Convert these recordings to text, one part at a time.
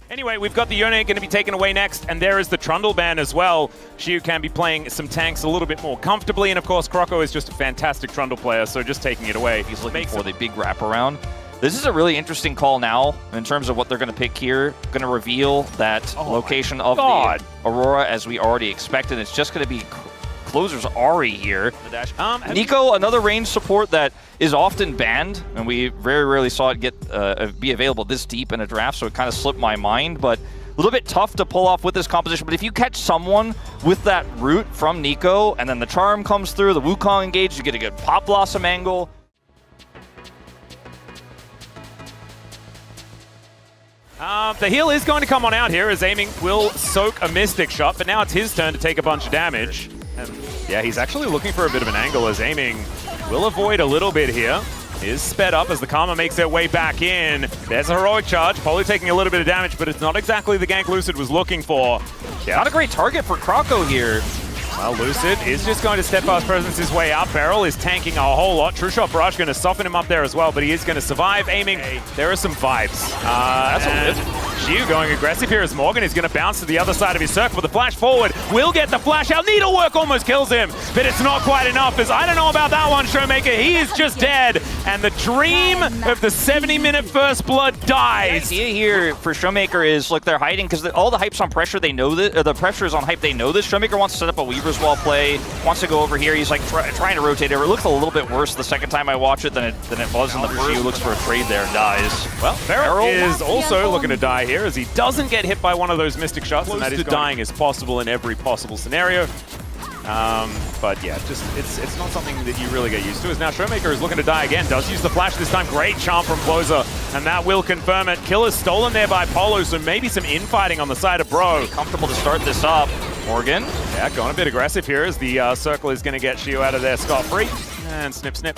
Anyway, we've got the Yone going to be taken away next, and there is the Trundle ban as well. Siwoo can be playing some tanks a little bit more comfortably, and of course, Croco is just a fantastic Trundle player, so just taking it away. He's looking for the big wraparound. This is a really interesting call now in terms of what they're going to pick here. Going to reveal that location of the Aurora as we already expected. It's just going to be Closer's Ahri here. Nico, another range support that is often banned, and we very rarely saw it get be available this deep in a draft, so it kind of slipped my mind, but a little bit tough to pull off with this composition. But if you catch someone with that root from Nico, and then the Charm comes through, the Wukong engage, you get a good Pop Blossom angle. The heal is going to come on out here as Aiming will soak a Mystic Shot, but now it's his turn to take a bunch of damage. And yeah, he's actually looking for a bit of an angle as Aiming will avoid a little bit here. Is sped up as the Karma makes their way back in. There's a heroic charge, probably taking a little bit of damage, but it's not exactly the gank Lucid was looking for. Yeah, not a great target for Croco here. Well, Lucid is just going to Steadfast Presence his way up. Beryl is tanking a whole lot. True Shot Barrage going to soften him up there as well, but he is going to survive. Aiming, there are some vibes. That's a lift. Siwoo going aggressive here as Morgan is going to bounce to the other side of his circle, but the flash forward will get the flash out. Needlework almost kills him, but it's not quite enough, as I don't know about that one, ShowMaker. He is just dead, and the dream of the 70-minute first blood dies. The idea here for ShowMaker is, look, they're hiding because all the hype's on pressure. They know that the pressure is on hype. They know this. ShowMaker wants to set up a Weaver's Wall play, wants to go over here. He's like trying to rotate over. It looks a little bit worse the second time I watch it than it was in the first. Siwoo looks for a trade there and dies. Well, Beryl is also looking to die here as he doesn't get hit by one of those Mystic Shots, and that is dying as possible in every possible scenario. But yeah, just it's not something that you really get used to. As now ShowMaker is looking to die again, does use the flash this time. Great charm from Closer, and that will confirm it. Kill is stolen there by Polo, so maybe some infighting on the side of Bro. Comfortable to start this up. Morgan. Yeah, going a bit aggressive here as the circle is going to get Siwoo out of there scot-free. And snip, snip.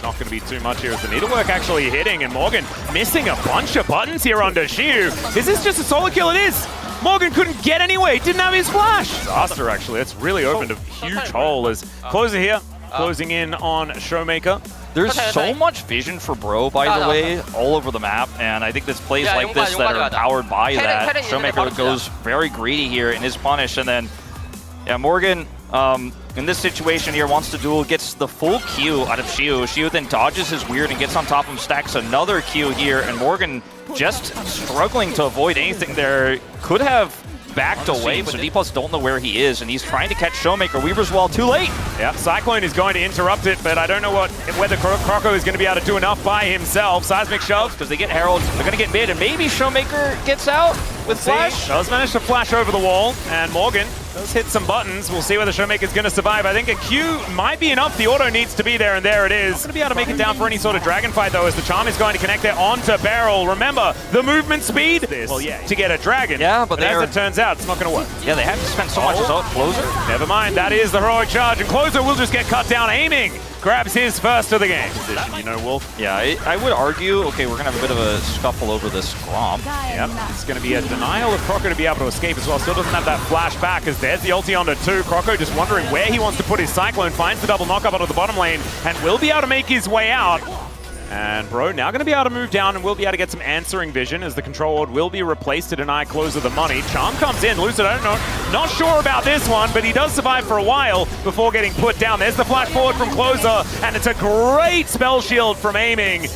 Not going to be too much here as the needlework actually hitting, and Morgan missing a bunch of buttons here onto Siwoo. Is this just a solo kill? It is! Morgan couldn't get anyway, didn't have his flash! Disaster actually, it's really opened a huge hole as Closer here, closing in on ShowMaker. There's so much vision for Bro, by the way, all over the map, and I think this plays like this that are empowered by that. ShowMaker goes very greedy here in his punish, and then, yeah, Morgan, in this situation here, wants to duel, gets the full Q out of Siwoo. Siwoo then dodges his weird and gets on top of him, stacks another Q here, and Morgan just struggling to avoid anything there. Could have backed away, but D+ don't know where he is, and he's trying to catch ShowMaker. Weaver's Wall too late. Yeah, Cyclone is going to interrupt it, but I don't know whether Croco is going to be able to do enough by himself. Seismic shove, because they get Herald, they're going to get mid, and maybe ShowMaker gets out with flash. Does manage to flash over the wall, and Morgan does hit some buttons. We'll see whether ShowMaker is going to survive. I think a Q might be enough. The auto needs to be there, and there it is. Not going to be able to make it down for any sort of dragon fight, though, as the Charm is going to connect there onto Beryl. Remember, the movement speed to get a dragon. Yeah, but as it turns out, it's not going to work. Yeah, they have to spend so much as Closer. Never mind, that is the heroic charge, and Closer will just get cut down. Aiming grabs his first of the game. You know, Wolf. Yeah, I would argue, okay, we're going to have a bit of a scuffle over this Gromp. Yep, it's going to be a denial of Croco to be able to escape as well. Still doesn't have that flash back, as there's the ulti onto 2. Croco just wondering where he wants to put his Cyclone, finds the double knockup out of the bottom lane, and will be able to make his way out. And Bro now going to be able to move down and will be able to get some answering vision as the control ward will be replaced to deny Closer the money. Charm comes in. Lucid, I don't know. Not sure about this one, but he does survive for a while before getting put down. There's the flash forward from Closer, and it's a great spell shield from Aiming.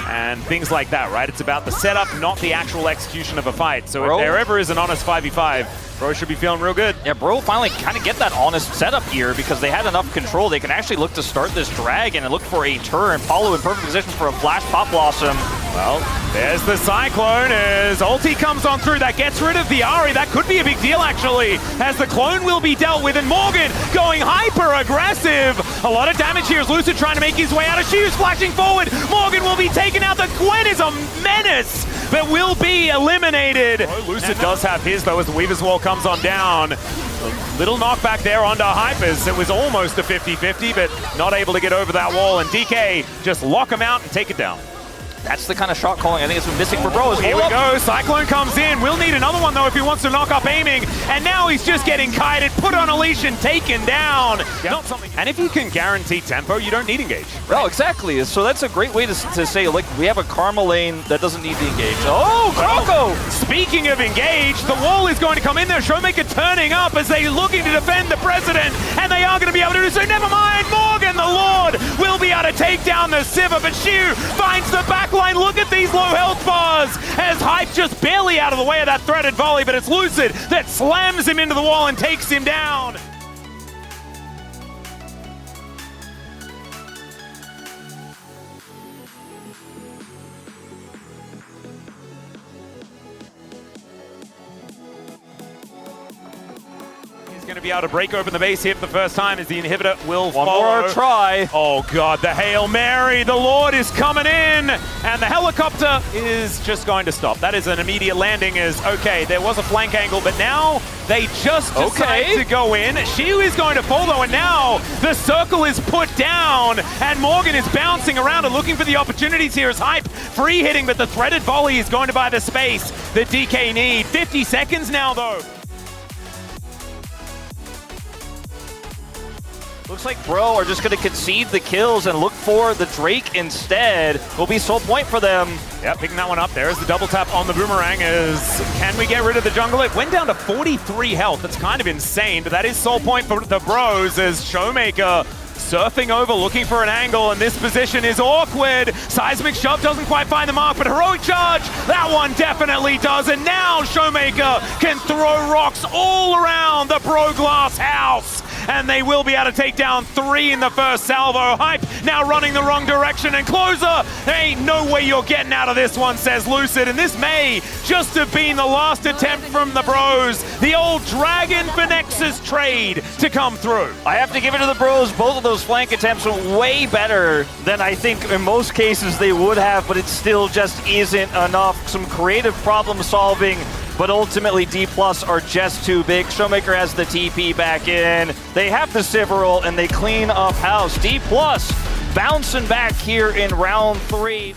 And things like that, right? It's about the setup, not the actual execution of a fight. So if there ever is an honest 5v5, Bro should be feeling real good. Yeah, Bro finally kind of get that honest setup here because they had enough control. They can actually look to start this dragon and look for a turn. Paulo in perfect position for a flash Pop Blossom. Well, there's the Cyclone as ulti comes on through. That gets rid of the Ahri. That could be a big deal, actually, as the clone will be dealt with. And Morgan going hyper-aggressive. A lot of damage here as Lucid trying to make his way out. As Siwoo's flashing forward. Morgan will be taken out. The Gwen is a menace, but will be eliminated. Lucid does have his, though, as the Weaver's Wall comes on down. A little knockback there onto Hypers. It was almost a 50-50, but not able to get over that wall. And DK just lock him out and take it down. That's the kind of shot calling I think it's been missing for Bros. Here we go. Cyclone comes in. We'll need another one, though, if he wants to knock up aiming. And now he's just getting kited, put on a leash, and taken down. Yep. Not something. And if you can guarantee tempo, you don't need engage. Right? Oh, exactly. So that's a great way to say, like, we have a Karma lane that doesn't need the engage. Oh, Croco! Speaking of engage, the wall is going to come in there. ShowMaker turning up as they're looking to defend the president. And they are going to be able to do so. Never mind. Morgan, the Lord, will be able to take down the Siva. But Shu finds the back line. Look at these low health bars as Hype just barely out of the way of that threaded volley, but it's Lucid that slams him into the wall and takes him down. Going to be able to break open the base here for the first time as the inhibitor will follow. One more try. Oh God, the Hail Mary, the Lord is coming in, and the helicopter is just going to stop. That is an immediate landing as, okay, there was a flank angle, but now they just decide to go in. Shiu is going to fall though, and now the circle is put down, and Morgan is bouncing around and looking for the opportunities here as Hype free hitting, but the threaded volley is going to buy the space that DK need. 50 seconds now though. Looks like Bro are just going to concede the kills and look for the Drake instead. Will be sole point for them. Yeah, picking that one up. There's the double tap on the Boomerang. Can we get rid of the jungle? It went down to 43 health. That's kind of insane, but that is sole point for the Bros as ShowMaker surfing over, looking for an angle, and this position is awkward. Seismic Shove doesn't quite find the mark, but Heroic Charge, that one definitely does, and now ShowMaker can throw rocks all around the Bro Glass house. And they will be able to take down 3 in the first salvo. Hype now running the wrong direction, and Closer, there ain't no way you're getting out of this one, says Lucid. And this may just have been the last attempt from the Bros. The old Dragon for Nexus trade to come through. I have to give it to the Bros. Both of those flank attempts were way better than I think in most cases they would have, but it still just isn't enough. Some creative problem solving, but ultimately D+ are just too big. ShowMaker has the TP back in. They have the Siverol, and they clean up house. D+ bouncing back here in round 3.